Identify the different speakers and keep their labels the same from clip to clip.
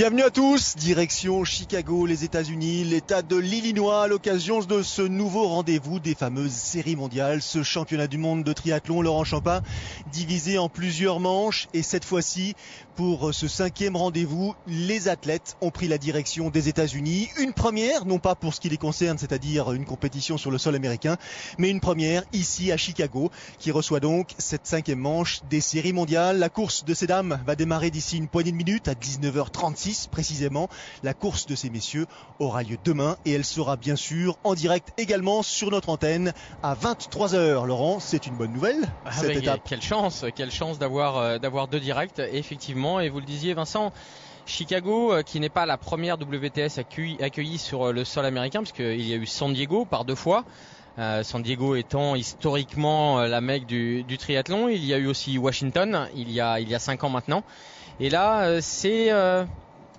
Speaker 1: Bienvenue à tous, direction Chicago, les États-Unis, l'État de l'Illinois, à l'occasion de ce nouveau rendez-vous des fameuses séries mondiales, ce championnat du monde de triathlon, Laurent Champin, divisé en plusieurs manches. Et cette fois-ci, pour ce 5e rendez-vous, les athlètes ont pris la direction des États-Unis. Une première, non pas pour ce qui les concerne, c'est-à-dire une compétition sur le sol américain, mais une première ici à Chicago, qui reçoit donc cette 5e manche des séries mondiales. La course de ces dames va démarrer d'ici une poignée de minutes, à 19h36 précisément. La course de ces messieurs aura lieu demain et elle sera bien sûr en direct également sur notre antenne à 23h. Laurent, c'est une bonne nouvelle cette étape.
Speaker 2: Quelle chance d'avoir deux directs, effectivement. Et vous le disiez, Vincent, Chicago, qui n'est pas la première WTS accueillie sur le sol américain, puisqu'il y a eu San Diego par 2 fois. San Diego étant historiquement la Mecque du triathlon. Il y a eu aussi Washington il y a 5 ans maintenant. Et là, c'est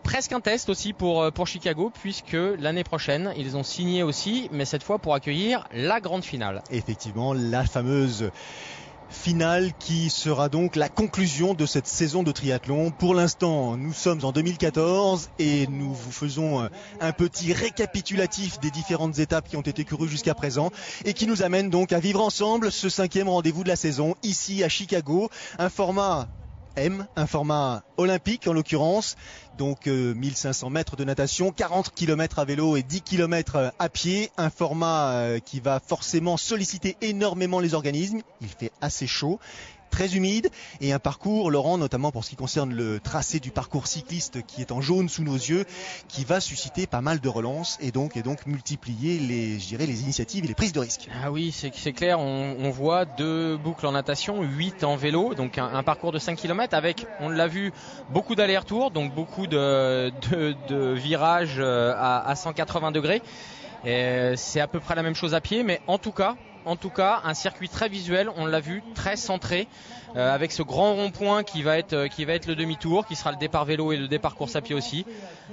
Speaker 2: presque un test aussi pour Chicago, puisque l'année prochaine, ils ont signé aussi, mais cette fois pour accueillir la grande finale.
Speaker 1: Effectivement, la fameuse finale qui sera donc la conclusion de cette saison de triathlon. Pour l'instant, nous sommes en 2014 et nous vous faisons un petit récapitulatif des différentes étapes qui ont été courues jusqu'à présent et qui nous amènent donc à vivre ensemble ce 5e rendez-vous de la saison ici à Chicago. Un format un format olympique en l'occurrence, donc 1500 mètres de natation, 40 km à vélo et 10 km à pied, un format qui va forcément solliciter énormément les organismes. Il fait assez chaud, très humide, et un parcours, Laurent, notamment pour ce qui concerne le tracé du parcours cycliste qui est en jaune sous nos yeux, qui va susciter pas mal de relances et donc multiplier les initiatives et les prises de risques.
Speaker 2: Ah oui, c'est clair, on voit 2 boucles en natation, 8 en vélo, donc un parcours de 5 km avec, on l'a vu, beaucoup d'allers-retours, donc beaucoup de virages à 180 degrés. C'est à peu près la même chose à pied, mais en tout cas, un circuit très visuel, on l'a vu, très centré, avec ce grand rond-point qui va être le demi-tour, qui sera le départ vélo et le départ course à pied aussi.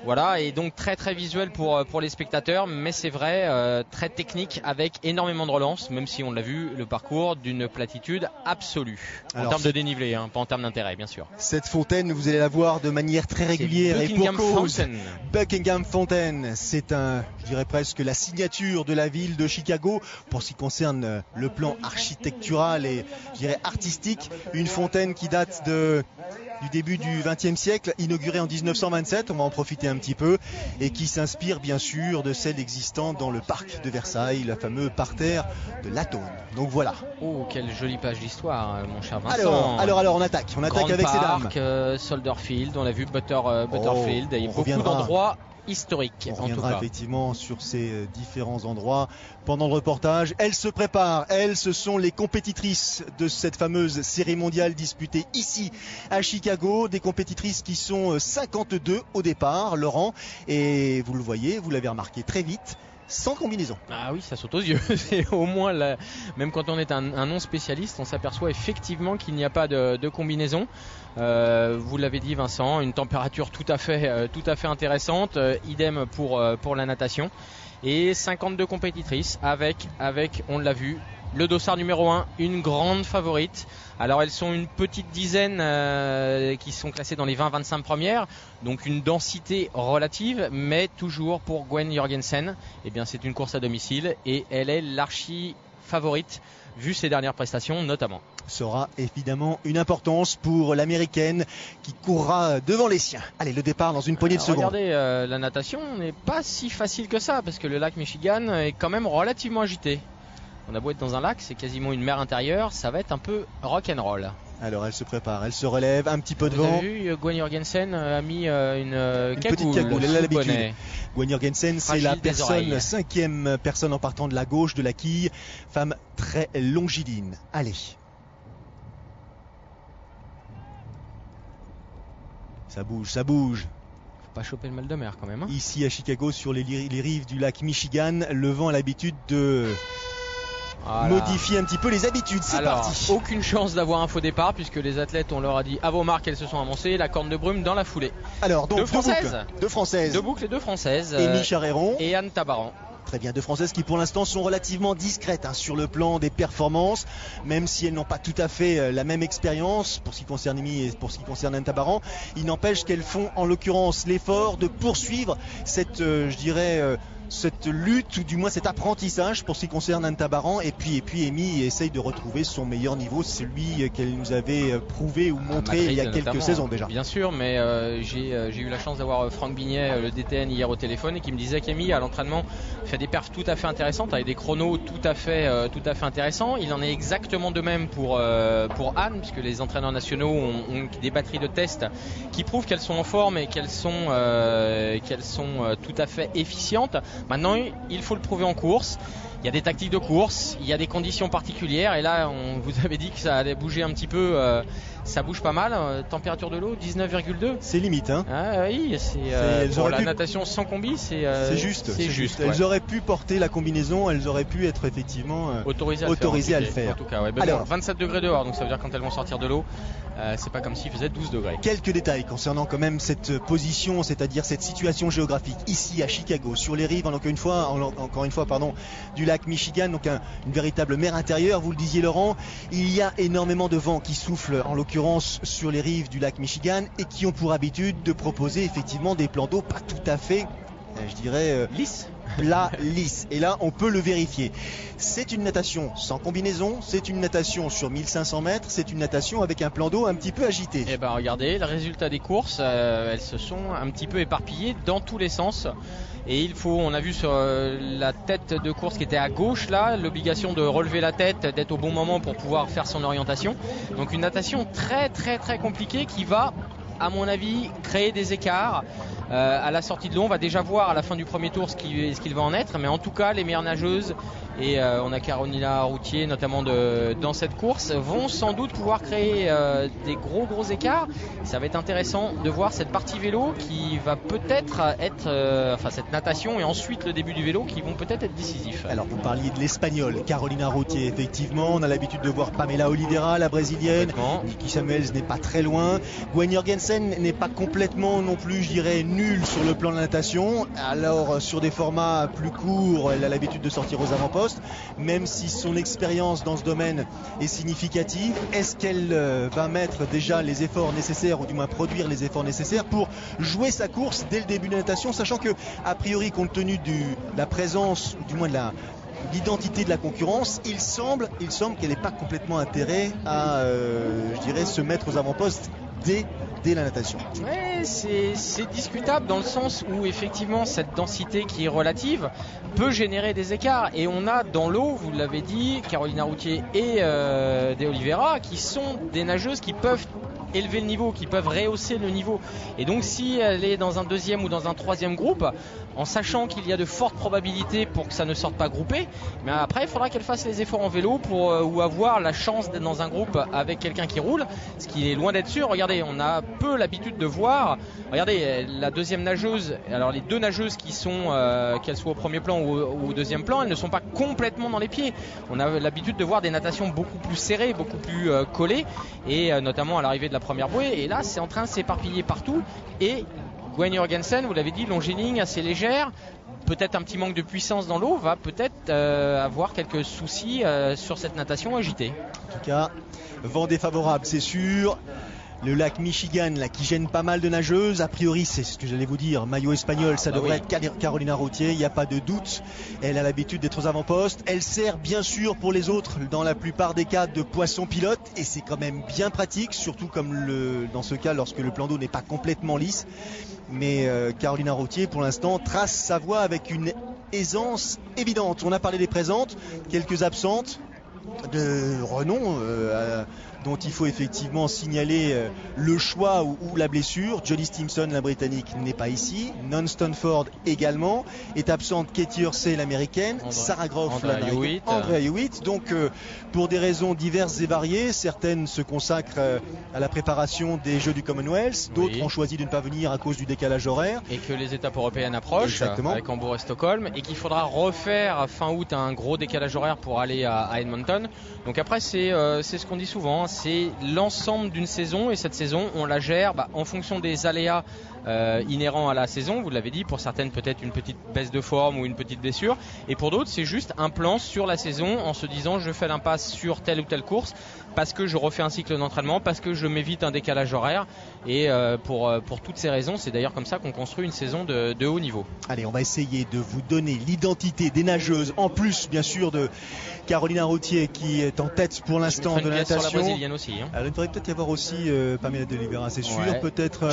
Speaker 2: Voilà, et donc très très visuel pour les spectateurs, mais c'est vrai, très technique avec énormément de relance, même si on l'a vu, le parcours d'une platitude absolue. En termes de dénivelé, pas en termes d'intérêt, bien sûr.
Speaker 1: Cette fontaine, vous allez la voir de manière très régulière et pour cause. Buckingham Fountain, c'est je dirais presque la signature de la ville de Chicago pour ce qui concerne le plan architectural et je dirais artistique. Une fontaine qui date du début du XXe siècle, inaugurée en 1927, on va en profiter un petit peu, et qui s'inspire bien sûr de celle existant dans le parc de Versailles, le fameux parterre de Latone. Donc voilà.
Speaker 2: Oh, quelle jolie page d'histoire, mon cher Vincent.
Speaker 1: Alors on attaque avec ces dames.
Speaker 2: Soldier Field, on l'a vu, Butterfield, il y a beaucoup d'endroits historique.
Speaker 1: On reviendra effectivement sur ces différents endroits pendant le reportage. Elles se préparent, ce sont les compétitrices de cette fameuse série mondiale disputée ici à Chicago, des compétitrices qui sont 52 au départ, Laurent, et vous le voyez, vous l'avez remarqué très vite, sans combinaison.
Speaker 2: Ah oui, ça saute aux yeux. C'est au moins même quand on est un non spécialiste, on s'aperçoit effectivement qu'il n'y a pas de combinaison. Vous l'avez dit, Vincent, une température tout à fait intéressante. Idem pour la natation. Et 52 compétitrices avec, on l'a vu, le dossard numéro 1, une grande favorite. Alors elles sont une petite dizaine qui sont classées dans les 20-25 premières, donc une densité relative, mais toujours pour Gwen Jorgensen, eh bien c'est une course à domicile et elle est l'archi favorite vu ses dernières prestations notamment.
Speaker 1: Ça aura évidemment une importance pour l'américaine qui courra devant les siens. Allez, le départ dans une poignée de secondes.
Speaker 2: Regardez, la natation n'est pas si facile que ça parce que le lac Michigan est quand même relativement agité. On a beau être dans un lac, c'est quasiment une mer intérieure, ça va être un peu rock'n'roll.
Speaker 1: Alors elle se prépare, elle se relève, un petit peu devant.
Speaker 2: Vous avez vu, Gwen Jorgensen a mis une
Speaker 1: petite cagoule, elle a l'habitude. Gwen Jorgensen, c'est la 5e personne en partant de la gauche de la quille, femme très longiligne. Allez. Ça bouge.
Speaker 2: Faut pas choper le mal de mer quand même.
Speaker 1: Ici à Chicago, sur les rives du lac Michigan, le vent a l'habitude de modifier un petit peu les habitudes. C'est parti.
Speaker 2: Aucune chance d'avoir un faux départ puisque les athlètes, on leur a dit à vos marques, elles se sont avancées. La corne de brume dans la foulée.
Speaker 1: Alors donc deux Françaises.
Speaker 2: Deux boucles et 2 Françaises.
Speaker 1: Émilie Charéron
Speaker 2: et Anne Tabaran.
Speaker 1: Très bien, deux Françaises qui pour l'instant sont relativement discrètes sur le plan des performances, même si elles n'ont pas tout à fait la même expérience pour ce qui concerne Amy et pour ce qui concerne Anne Tabaran. Il n'empêche qu'elles font en l'occurrence l'effort de poursuivre cette, cette lutte, ou du moins cet apprentissage pour ce qui concerne Anne Tabaran, et puis Amy essaye de retrouver son meilleur niveau, celui qu'elle nous avait prouvé ou montré il y a quelques saisons déjà.
Speaker 2: Bien sûr, mais j'ai eu la chance d'avoir Franck Bignet, le DTN, hier au téléphone, et qui me disait qu'Amy à l'entraînement fait des perfs tout à fait intéressantes, avec des chronos tout à fait intéressants. Il en est exactement de même pour Anne, puisque les entraîneurs nationaux ont des batteries de tests qui prouvent qu'elles sont en forme et qu'elles sont tout à fait efficientes. Maintenant, il faut le prouver en course. Il y a des tactiques de course, il y a des conditions particulières, et là on vous avait dit que ça allait bouger un petit peu, ça bouge pas mal. Température de l'eau 19,2.
Speaker 1: C'est limite, hein.
Speaker 2: Ah oui, pour la natation sans combi, c'est juste.
Speaker 1: Elles auraient pu porter la combinaison, elles auraient pu être effectivement autorisées à le faire.
Speaker 2: En tout cas, ouais. Alors, 27 degrés dehors, donc ça veut dire quand elles vont sortir de l'eau, c'est pas comme s'il faisait 12 degrés.
Speaker 1: Quelques détails concernant quand même cette position, c'est-à-dire cette situation géographique ici à Chicago, sur les rives encore une fois du lac Michigan, donc une véritable mer intérieure. Vous le disiez Laurent, il y a énormément de vent qui souffle en l'occurrence sur les rives du lac Michigan et qui ont pour habitude de proposer effectivement des plans d'eau pas tout à fait, je dirais,
Speaker 2: lisses.
Speaker 1: Et là on peut le vérifier. C'est une natation sans combinaison, c'est une natation sur 1500 mètres, c'est une natation avec un plan d'eau un petit peu agité.
Speaker 2: Et ben regardez, le résultat des courses, elles se sont un petit peu éparpillées dans tous les sens. Et on a vu sur la tête de course qui était à gauche là, l'obligation de relever la tête, d'être au bon moment pour pouvoir faire son orientation. Donc une natation très très très compliquée qui va, à mon avis, créer des écarts. À la sortie de l'eau, on va déjà voir à la fin du premier tour ce qu'il va en être, mais en tout cas les meilleures nageuses, et on a Carolina Routier notamment dans cette course, vont sans doute pouvoir créer des gros écarts. Ça va être intéressant de voir cette partie vélo qui va peut-être être, cette natation et ensuite le début du vélo qui vont peut-être être décisifs.
Speaker 1: Alors vous parliez de l'Espagnole, Carolina Routier, effectivement, on a l'habitude de voir Pamela Oliveira, la brésilienne, Niki Samuels n'est pas très loin, Gwen Jorgensen n'est pas complètement non plus, je dirais, nulle sur le plan de la natation. Alors sur des formats plus courts, elle a l'habitude de sortir aux avant-postes, même si son expérience dans ce domaine est significative. Est-ce qu'elle va mettre déjà les efforts nécessaires, ou du moins produire les efforts nécessaires pour jouer sa course dès le début de la natation, sachant que a priori, compte tenu de la présence, ou du moins de l'identité de la concurrence, il semble qu'elle n'ait pas complètement intérêt à se mettre aux avant-postes dès la natation.
Speaker 2: Ouais, c'est discutable dans le sens où effectivement cette densité qui est relative peut générer des écarts, et on a dans l'eau, vous l'avez dit, Carolina Routier et De Oliveira qui sont des nageuses qui peuvent élever le niveau, qui peuvent rehausser le niveau, et donc si elle est dans un deuxième ou dans un troisième groupe, en sachant qu'il y a de fortes probabilités pour que ça ne sorte pas groupé, mais après il faudra qu'elle fasse les efforts en vélo ou avoir la chance d'être dans un groupe avec quelqu'un qui roule, ce qui est loin d'être sûr. Regardez, on a peu l'habitude de voir, regardez la deuxième nageuse, alors les deux nageuses qui sont, qu'elles soient au premier plan ou au deuxième plan, elles ne sont pas complètement dans les pieds. On a l'habitude de voir des natations beaucoup plus serrées, beaucoup plus collées, et notamment à l'arrivée de la première bouée, et là c'est en train de s'éparpiller partout. Et Gwen Jorgensen, vous l'avez dit, longiligne, assez légère, peut-être un petit manque de puissance dans l'eau, va peut-être avoir quelques soucis sur cette natation agitée.
Speaker 1: En tout cas, vent défavorable, c'est sûr. Le lac Michigan là, qui gêne pas mal de nageuses. A priori, c'est ce que j'allais vous dire, maillot espagnol, ça devrait être Carolina Routier, il n'y a pas de doute. Elle a l'habitude d'être aux avant-postes. Elle sert bien sûr pour les autres dans la plupart des cas de poisson pilote, et c'est quand même bien pratique, surtout dans ce cas lorsque le plan d'eau n'est pas complètement lisse. Mais Carolina Routier pour l'instant trace sa voie avec une aisance évidente. On a parlé des présentes, quelques absentes de renom dont il faut effectivement signaler le choix ou la blessure. Jodie Stimson, la britannique, n'est pas ici. Non Stanford également. Est absente Katie Hersey, l'américaine. Sarah Groff, Andrea Hewitt. Donc pour des raisons diverses et variées, certaines se consacrent à la préparation des Jeux du Commonwealth, d'autres ont choisi de ne pas venir à cause du décalage horaire.
Speaker 2: Et que les étapes européennes approchent. Exactement. Avec Hambourg et Stockholm, et qu'il faudra refaire fin août un gros décalage horaire pour aller à Edmonton. Jorgensen. Donc après c'est ce qu'on dit souvent, hein, c'est l'ensemble d'une saison, et cette saison on la gère en fonction des aléas inhérents à la saison. Vous l'avez dit, pour certaines peut-être une petite baisse de forme ou une petite blessure, et pour d'autres c'est juste un plan sur la saison en se disant je fais l'impasse sur telle ou telle course parce que je refais un cycle d'entraînement, parce que je m'évite un décalage horaire, et pour toutes ces raisons, c'est d'ailleurs comme ça qu'on construit une saison de haut niveau.
Speaker 1: Allez, on va essayer de vous donner l'identité des nageuses, en plus bien sûr de Carolina Routier qui est en tête pour l'instant de la natation.
Speaker 2: Sur la brésilienne aussi. Hein.
Speaker 1: Alors, il devrait peut-être y avoir aussi Pamela de Oliveira, c'est sûr.
Speaker 2: Ouais.
Speaker 1: Peut-être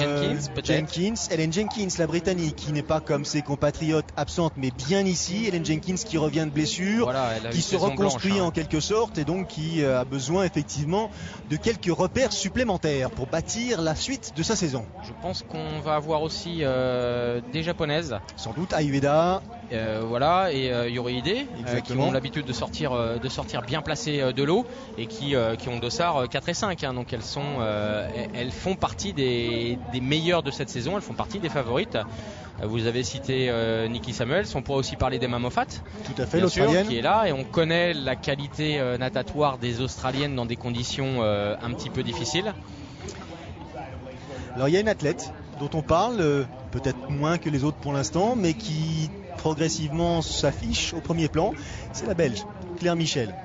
Speaker 1: Jenkins. Ellen Jenkins, la Britannique, qui n'est pas comme ses compatriotes absente, mais bien ici. Ellen Jenkins qui revient de blessure, qui se reconstruit blanche, en quelque sorte, et donc qui a besoin effectivement de quelques repères supplémentaires pour bâtir la suite de sa saison.
Speaker 2: Je pense qu'on va avoir aussi des japonaises.
Speaker 1: Sans doute Ayueda.
Speaker 2: Et Yuri Ide, qui ont l'habitude de sortir bien placées de l'eau, et qui ont dossard 4 et 5, hein, donc elles font partie des meilleures de cette saison, elles font partie des favorites. Vous avez cité Nikki Samuels, on pourrait aussi parler d'Emma Moffat,
Speaker 1: tout à fait, l'Australienne,
Speaker 2: qui est là, et on connaît la qualité natatoire des Australiennes dans des conditions un petit peu difficiles.
Speaker 1: Alors il y a une athlète dont on parle, peut-être moins que les autres pour l'instant, mais qui progressivement s'affiche au premier plan, c'est la Belge, Claire Michel.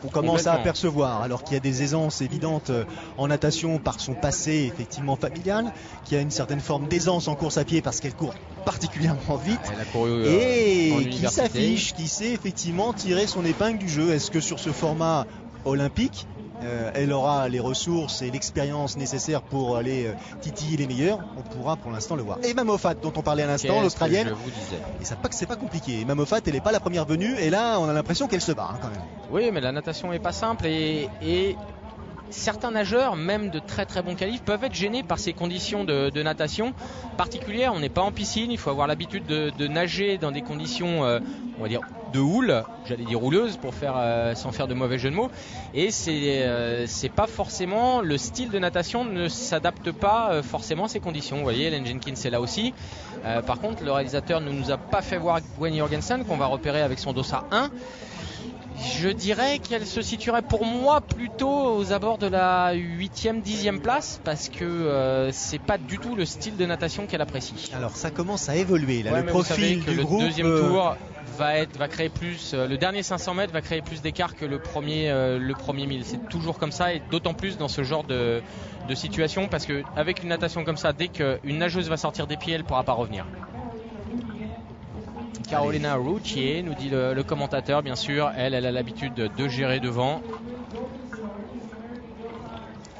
Speaker 1: On commence à apercevoir, alors qu'il y a des aisances évidentes en natation par son passé effectivement familial, qui a une certaine forme d'aisance en course à pied parce qu'elle court particulièrement vite, et qui s'affiche, qui sait effectivement tirer son épingle du jeu. Est-ce que sur ce format olympique, elle aura les ressources et l'expérience nécessaires pour aller titiller les meilleurs? On pourra pour l'instant le voir. Emma Moffat, dont on parlait à l'instant, l'Australienne, et ça, pas que c'est pas compliqué. Emma Moffat, elle n'est pas la première venue, et là on a l'impression qu'elle se bat, hein, quand même.
Speaker 2: Oui, mais la natation est pas simple, et certains nageurs, même de très très bons qualifs, peuvent être gênés par ces conditions de natation particulières. On n'est pas en piscine, il faut avoir l'habitude de nager dans des conditions, on va dire, de houle, j'allais dire houleuse pour sans faire de mauvais jeu de mots, et c'est pas forcément, le style de natation ne s'adapte pas forcément à ces conditions. Vous voyez, Ellen Jenkins est là aussi. Par contre, le réalisateur ne nous a pas fait voir Gwen Jorgensen, qu'on va repérer avec son dossard 1. Je dirais qu'elle se situerait pour moi plutôt aux abords de la 8e, 10e place, parce que c'est pas du tout le style de natation qu'elle apprécie.
Speaker 1: Alors ça commence à évoluer là,
Speaker 2: ouais,
Speaker 1: le profil du groupe.
Speaker 2: Le deuxième tour va créer plus, le dernier 500 mètres va créer plus d'écart que le premier 1000. C'est toujours comme ça, et d'autant plus dans ce genre de situation, parce que avec une natation comme ça, dès qu'une nageuse va sortir des pieds, elle pourra pas revenir. Carolina Routier, nous dit le commentateur, bien sûr, elle a l'habitude de gérer devant.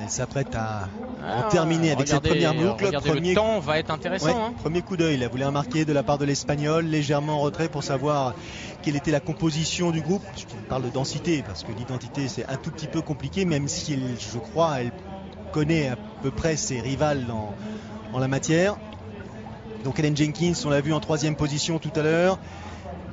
Speaker 1: Elle s'apprête à en terminer avec cette première boucle.
Speaker 2: Le temps va être intéressant. Hein.
Speaker 1: Premier coup d'œil, là, vous l'avez remarqué de la part de l'Espagnol, légèrement en retrait pour savoir quelle était la composition du groupe. Je parle de densité, parce que l'identité c'est un tout petit peu compliqué, même si je crois elle connaît à peu près ses rivales en la matière. Donc Ellen Jenkins, on l'a vu en 3e position tout à l'heure.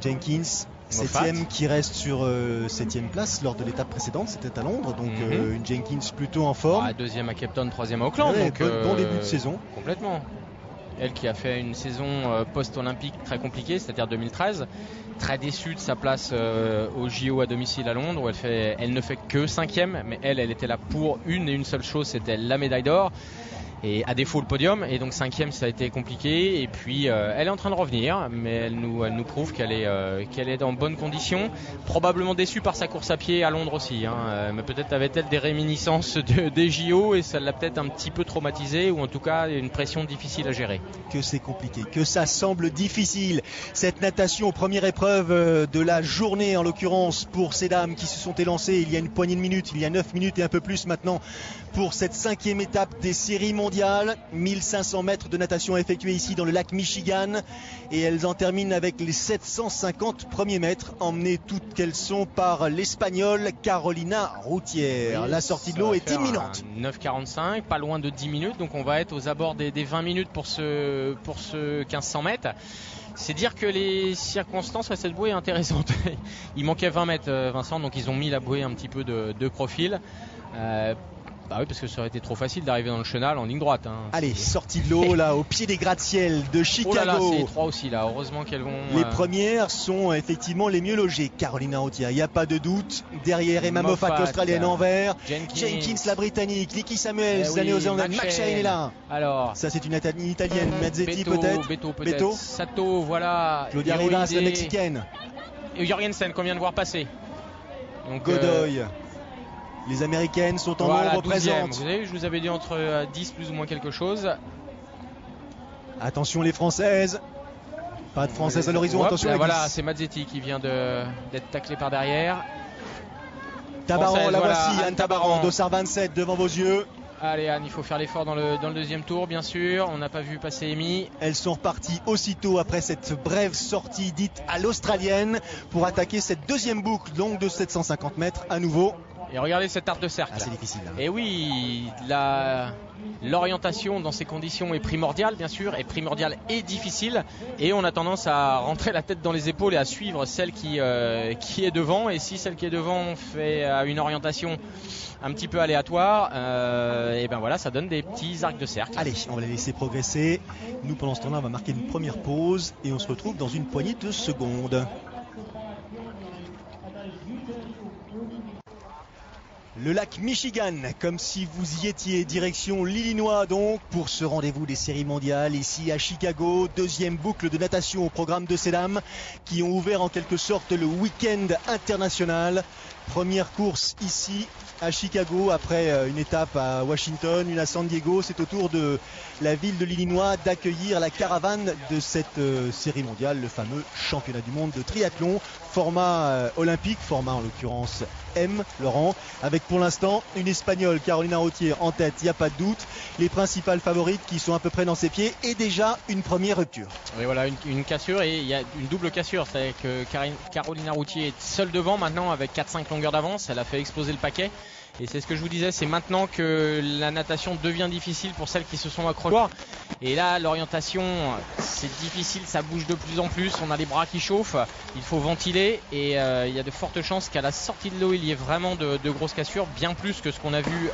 Speaker 1: Jenkins, 7e, qui reste sur 7e place lors de l'étape précédente, c'était à Londres. Donc une Jenkins plutôt en forme.
Speaker 2: 2e à Cape Town, 3e à Auckland.
Speaker 1: Ouais, donc bon début de saison.
Speaker 2: Complètement. Elle qui a fait une saison post-olympique très compliquée, c'est-à-dire 2013. Très déçue de sa place au JO à domicile à Londres, où elle ne fait que 5e, mais elle était là pour une seule chose, c'était la médaille d'or. Et à défaut le podium, et donc 5e ça a été compliqué, et puis elle est en train de revenir, mais elle nous prouve qu'elle est dans bonnes conditions, probablement déçue par sa course à pied à Londres aussi, hein, mais peut-être avait-elle des réminiscences des JO et ça l'a peut-être un petit peu traumatisée, ou en tout cas une pression difficile à gérer.
Speaker 1: Que c'est compliqué, que ça semble difficile, cette natation, première épreuve de la journée en l'occurrence pour ces dames qui se sont élancées il y a une poignée de minutes, il y a 9 minutes et un peu plus maintenant pour cette 5e étape des séries mondiales. 1500 mètres de natation effectués ici dans le lac Michigan, et elles en terminent avec les 750 premiers mètres, emmenées toutes qu'elles sont par l'Espagnole Carolina Routier.
Speaker 2: Oui,
Speaker 1: la sortie de l'eau est imminente.
Speaker 2: 9,45, pas loin de 10 minutes, donc on va être aux abords des 20 minutes pour ce 1500 mètres. C'est dire que les circonstances à cette bouée est intéressante. Il manquait 20 mètres, Vincent, donc ils ont mis la bouée un petit peu de profil. Bah oui, parce que ça aurait été trop facile d'arriver dans le chenal en ligne droite. Hein.
Speaker 1: Allez, sortie de l'eau là, au pied des gratte-ciel de Chicago.
Speaker 2: Oh là là, c'est 3 aussi là. Heureusement qu'elles vont.
Speaker 1: Les premières sont effectivement les mieux logées. Carolina Routier, il n'y a pas de doute. Derrière Emma Moffat, l'Australienne en vert.
Speaker 2: Jenkins,
Speaker 1: la Britannique. Nikki Samuels, la néo-zélandaise. McShane est là.
Speaker 2: Alors,
Speaker 1: ça c'est une italienne. Mazzetti peut-être.
Speaker 2: Beto. Sato, voilà.
Speaker 1: Claudia Rivas, la mexicaine.
Speaker 2: Et Jorgensen qu'on vient de voir passer.
Speaker 1: Donc, Godoy. Les américaines sont en nombre présentes.
Speaker 2: Vous savez, je vous avais dit entre 10 plus ou moins quelque chose.
Speaker 1: Attention les françaises. Pas de françaises à l'horizon. Attention.
Speaker 2: Voilà, c'est Mazzetti qui vient d'être taclé par derrière.
Speaker 1: Tabaran, la voici, Anne Tabaran, Dossard 27 devant vos yeux.
Speaker 2: Allez Anne, il faut faire l'effort dans le deuxième tour, bien sûr. On n'a pas vu passer Amy.
Speaker 1: Elles sont reparties aussitôt après cette brève sortie dite à l'australienne pour attaquer cette deuxième boucle longue de 750 mètres à nouveau.
Speaker 2: Et regardez cette arc de cercle.
Speaker 1: Ah, c'est difficile. Hein.
Speaker 2: Et oui, l'orientation dans ces conditions est primordiale, bien sûr, est primordiale et difficile. Et on a tendance à rentrer la tête dans les épaules et à suivre celle qui est devant. Et si celle qui est devant fait une orientation un petit peu aléatoire, et ben voilà, ça donne des petits arcs de cercle.
Speaker 1: Allez, on va les laisser progresser. Nous, pendant ce temps-là, on va marquer une première pause et on se retrouve dans une poignée de secondes. Le lac Michigan, comme si vous y étiez, direction l'Illinois donc, pour ce rendez-vous des séries mondiales ici à Chicago. Deuxième boucle de natation au programme de ces dames qui ont ouvert en quelque sorte le week-end international. Première course ici à Chicago après une étape à Washington, une à San Diego. C'est au tour de la ville de l'Illinois d'accueillir la caravane de cette série mondiale, le fameux championnat du monde de triathlon. Format olympique, format en l'occurrence M, Laurent, avec pour l'instant une Espagnole, Carolina Routier, en tête, il n'y a pas de doute. Les principales favorites qui sont à peu près dans ses pieds et déjà une première rupture.
Speaker 2: Oui, voilà, une cassure et il y a une double cassure. C'est que Carolina Routier est seule devant maintenant avec 4-5 longueurs d'avance. Elle a fait exploser le paquet. Et c'est ce que je vous disais, c'est maintenant que la natation devient difficile pour celles qui se sont accrochées. Et là, l'orientation, c'est difficile, ça bouge de plus en plus. On a les bras qui chauffent, il faut ventiler. Et il y a de fortes chances qu'à la sortie de l'eau, il y ait vraiment de grosses cassures, bien plus que ce qu'on a vu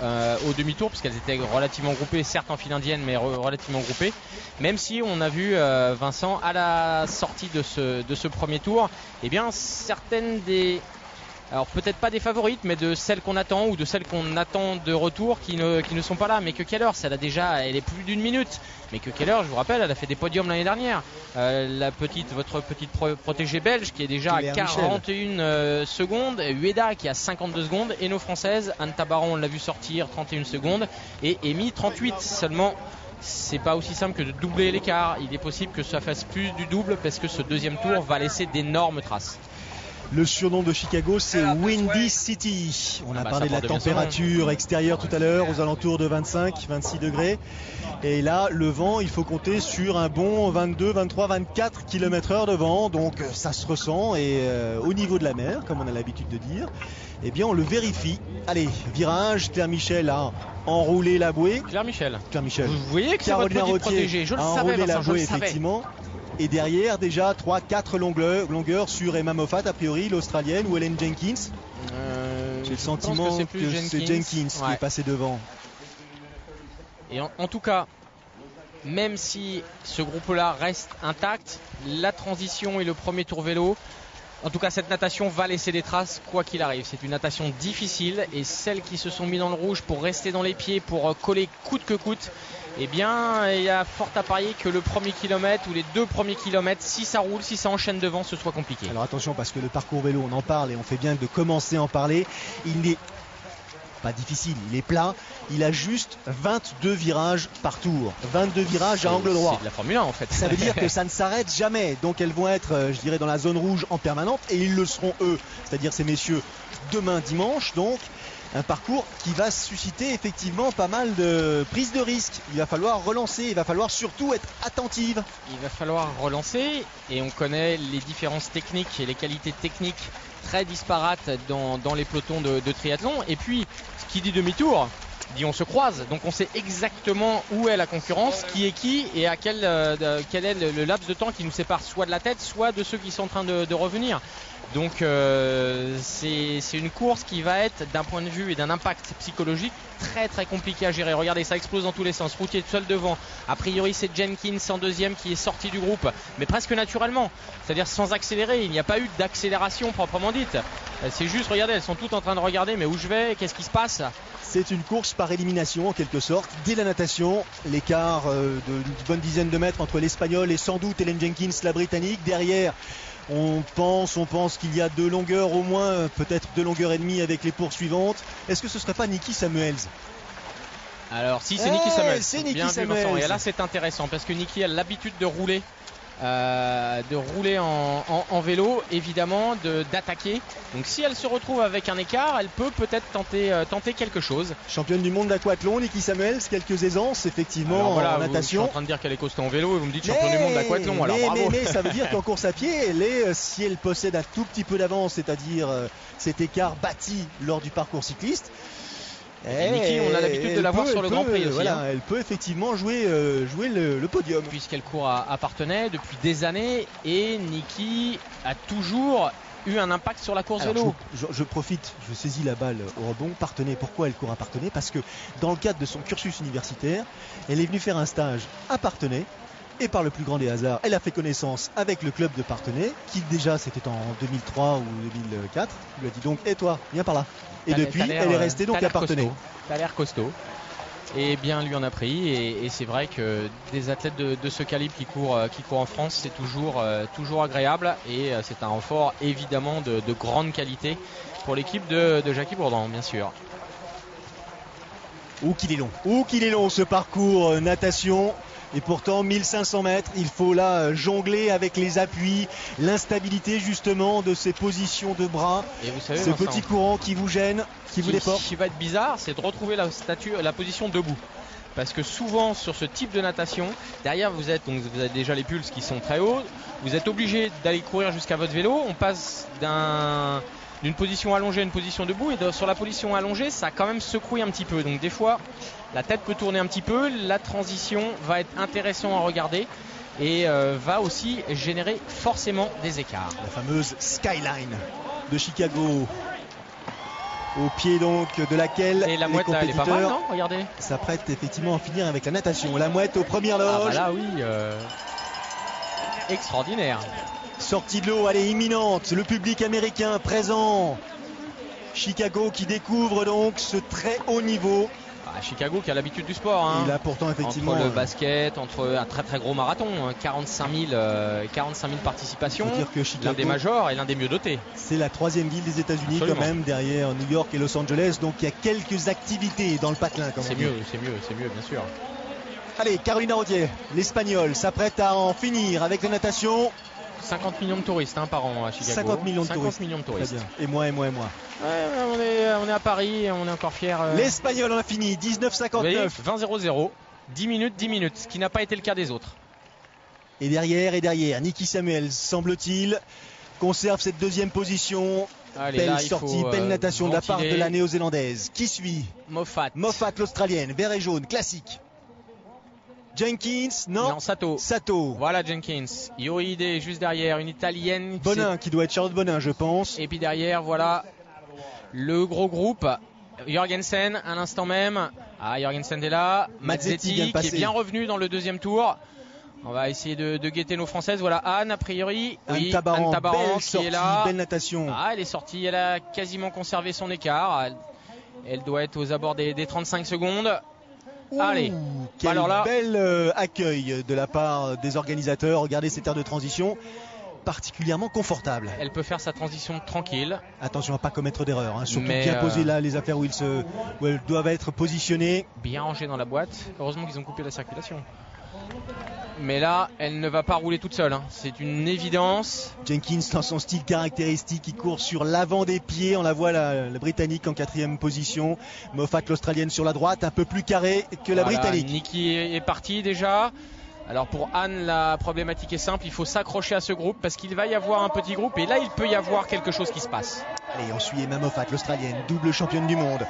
Speaker 2: au demi-tour, parce qu'elles étaient relativement groupées, certes en file indienne, mais relativement groupées. Même si on a vu Vincent, à la sortie de ce premier tour, eh bien, certaines des... Alors peut-être pas des favorites, mais de celles qu'on attend ou de celles qu'on attend de retour qui ne sont pas là. Mais que Keller, elle est plus d'une minute. Mais que Keller, je vous rappelle, elle a fait des podiums l'année dernière. Votre petite protégée belge qui est déjà à 41 secondes, Ueda qui a 52 secondes, et nos françaises, Anne Tabaran, on l'a vu sortir, 31 secondes, et Amy 38 seulement. C'est pas aussi simple que de doubler l'écart. Il est possible que ça fasse plus du double parce que ce deuxième tour va laisser d'énormes traces.
Speaker 1: Le surnom de Chicago, c'est Windy City. On a parlé de la température extérieure tout à l'heure, aux alentours de 25-26 degrés. Et là, le vent, il faut compter sur un bon 22, 23, 24 km/h de vent. Donc ça se ressent. Et au niveau de la mer, comme on a l'habitude de dire, eh bien on le vérifie. Allez, virage, Claire Michel a enroulé la bouée.
Speaker 2: Claire Michel.
Speaker 1: Vous
Speaker 2: voyez que c'est votre petite protégée. Je le savais,
Speaker 1: Vincent,
Speaker 2: je le savais.
Speaker 1: Effectivement. Et derrière déjà 3-4 longueurs sur Emma Moffat, a priori l'Australienne, ou Ellen Jenkins. J'ai le sentiment que c'est Jenkins qui est passé devant.
Speaker 2: Et en tout cas, même si ce groupe-là reste intact, la transition et le premier tour vélo, en tout cas cette natation va laisser des traces quoi qu'il arrive. C'est une natation difficile et celles qui se sont mis dans le rouge pour rester dans les pieds, pour coller coûte que coûte, eh bien il y a fort à parier que le premier kilomètre ou les 2 premiers kilomètres, si ça roule, si ça enchaîne devant, ce soit compliqué.
Speaker 1: Alors attention, parce que le parcours vélo, on en parle et on fait bien de commencer à en parler. Il n'est pas difficile, il est plat. Il a juste 22 virages par tour. 22 virages à angle droit.
Speaker 2: C'est de la Formule 1 en fait.
Speaker 1: Ça veut dire que ça ne s'arrête jamais. Donc elles vont être, je dirais, dans la zone rouge en permanente. Et ils le seront eux, c'est-à-dire ces messieurs, demain dimanche. Donc un parcours qui va susciter effectivement pas mal de prises de risques. Il va falloir relancer, il va falloir surtout être attentive.
Speaker 2: Il va falloir relancer et on connaît les différences techniques et les qualités techniques très disparates dans les pelotons de triathlon. Et puis, ce qui dit demi-tour, dit on se croise. Donc on sait exactement où est la concurrence, qui est qui et quel est le laps de temps qui nous sépare soit de la tête, soit de ceux qui sont en train de revenir. Donc c'est une course qui va être d'un point de vue et d'un impact psychologique très très compliqué à gérer. Regardez, ça explose dans tous les sens. Routier tout seul devant. A priori c'est Jenkins en deuxième qui est sorti du groupe, mais presque naturellement. C'est-à-dire sans accélérer. Il n'y a pas eu d'accélération proprement dite. C'est juste, regardez, elles sont toutes en train de regarder, mais où je vais, qu'est-ce qui se passe?
Speaker 1: C'est une course par élimination en quelque sorte. Dès la natation, l'écart d'une bonne dizaine de mètres entre l'Espagnol et sans doute Ellen Jenkins, la Britannique. Derrière, on pense qu'il y a 2 longueurs au moins, peut-être 2 longueurs et demie avec les poursuivantes. Est-ce que ce ne serait pas Nikki Samuels?
Speaker 2: Alors si, c'est Nikki Samuels.
Speaker 1: C'est Nikki
Speaker 2: Bien
Speaker 1: Samuels.
Speaker 2: vu, Vincent. Et là c'est intéressant parce que Nikki a l'habitude de rouler. En vélo, évidemment, d'attaquer. Donc si elle se retrouve avec un écart, elle peut peut-être tenter quelque chose.
Speaker 1: Championne du monde d'aquathlon, Nikki Samuels, quelques aisances effectivement. Alors, voilà, en natation.
Speaker 2: Je suis en train de dire qu'elle est costaud en vélo et vous me dites championne du monde d'aquathlon. Alors bravo.
Speaker 1: Mais ça veut dire qu'en course à pied, si elle possède un tout petit peu d'avance, c'est-à-dire cet écart bâti lors du parcours cycliste.
Speaker 2: Nikki, on a l'habitude de la voir sur le Grand Prix aussi.
Speaker 1: Voilà, elle peut effectivement jouer le podium.
Speaker 2: Puisqu'elle court à Parthenay depuis des années et Nikki a toujours eu un impact sur la course vélo.
Speaker 1: Je profite, je saisis la balle au rebond. Parthenay, pourquoi elle court à Parthenay? Parce que dans le cadre de son cursus universitaire, elle est venue faire un stage à Parthenay. Et par le plus grand des hasards, elle a fait connaissance avec le club de Parthenay, qui déjà c'était en 2003 ou 2004. Il lui a dit donc, et toi, viens par là. Et depuis, elle est restée donc à Parthenay.
Speaker 2: T'as l'air costaud. Et bien lui en a pris. Et c'est vrai que des athlètes de ce calibre qui courent en France, c'est toujours agréable. Et c'est un renfort évidemment de grande qualité pour l'équipe de Jackie Bourdon, bien sûr.
Speaker 1: Qu'il est long ce parcours natation. Et pourtant 1500 mètres, il faut là jongler avec les appuis, l'instabilité justement de ces positions de bras.
Speaker 2: Et vous savez,
Speaker 1: ce petit courant qui vous gêne, qui vous déporte.
Speaker 2: Ce qui va être bizarre, c'est de retrouver la position debout. Parce que souvent sur ce type de natation, derrière vous avez déjà les pulses qui sont très hauts, vous êtes obligé d'aller courir jusqu'à votre vélo, on passe d'une position allongée à une position debout, et sur la position allongée ça a quand même secoué un petit peu, donc des fois la tête peut tourner un petit peu, la transition va être intéressante à regarder et va aussi générer forcément des écarts.
Speaker 1: La fameuse skyline de Chicago, au pied donc de laquelle
Speaker 2: et la mouette là, elle est pas mal, non? Regardez,
Speaker 1: s'apprête effectivement à finir avec la natation. La mouette aux premières loges.
Speaker 2: Ah bah là oui, extraordinaire.
Speaker 1: Sortie de l'eau, elle est imminente. Le public américain présent. Chicago qui découvre donc ce très haut niveau.
Speaker 2: Chicago qui a l'habitude du sport. Hein.
Speaker 1: Il a pourtant effectivement
Speaker 2: entre le basket, entre un très très gros marathon, 45 000 participations. L'un des majors et l'un des mieux dotés.
Speaker 1: C'est la 3e ville des États-Unis quand même, derrière New York et Los Angeles. Donc il y a quelques activités dans le patelin.
Speaker 2: C'est mieux, bien sûr.
Speaker 1: Allez, Carolina Rotier, l'Espagnole, s'apprête à en finir avec la natation.
Speaker 2: 50 millions de touristes par an à Chicago.
Speaker 1: 50 millions de touristes.
Speaker 2: Très bien.
Speaker 1: Et moi.
Speaker 2: Ouais, on est à Paris et on est encore fiers.
Speaker 1: L'Espagnol, on a fini, 19,59.
Speaker 2: 20-0-0, 10 minutes, ce qui n'a pas été le cas des autres.
Speaker 1: Et derrière, Nikki Samuels, semble-t-il, conserve cette 2e position.
Speaker 2: Allez,
Speaker 1: belle
Speaker 2: là,
Speaker 1: sortie, belle natation de la part de la néo-zélandaise. Qui suit?
Speaker 2: Moffat,
Speaker 1: l'Australienne, vert et jaune, classique. Jenkins, non, Sato.
Speaker 2: Voilà Jenkins. Yoide juste derrière, une italienne.
Speaker 1: Bonin qui doit être Charlotte Bonin, je pense.
Speaker 2: Et puis derrière, voilà le gros groupe. Jorgensen à l'instant même. Jorgensen est là. Mazzetti qui est bien revenu dans le 2e tour. On va essayer de guetter nos françaises. Voilà Anne a priori.
Speaker 1: Anne Tabaran
Speaker 2: qui
Speaker 1: sortie,
Speaker 2: est là.
Speaker 1: Belle natation.
Speaker 2: Elle est sortie, elle a quasiment conservé son écart. Elle doit être aux abords des 35 secondes. Allez,
Speaker 1: quel bel accueil de la part des organisateurs. Regardez cette aire de transition particulièrement confortable.
Speaker 2: Elle peut faire sa transition tranquille.
Speaker 1: Attention à ne pas commettre d'erreur, surtout bien poser là les affaires où elles doivent être positionnées.
Speaker 2: Bien rangées dans la boîte. Heureusement qu'ils ont coupé la circulation. Mais là, elle ne va pas rouler toute seule. C'est une évidence.
Speaker 1: Jenkins dans son style caractéristique, qui court sur l'avant des pieds. On la voit la Britannique en 4e position. Moffat l'Australienne sur la droite, un peu plus carré que la Britannique.
Speaker 2: Nikki est partie déjà. Alors pour Anne, la problématique est simple. Il faut s'accrocher à ce groupe parce qu'il va y avoir un petit groupe. Et là, il peut y avoir quelque chose qui se passe.
Speaker 1: Allez, on suit Emma Moffat, l'Australienne, double championne du monde.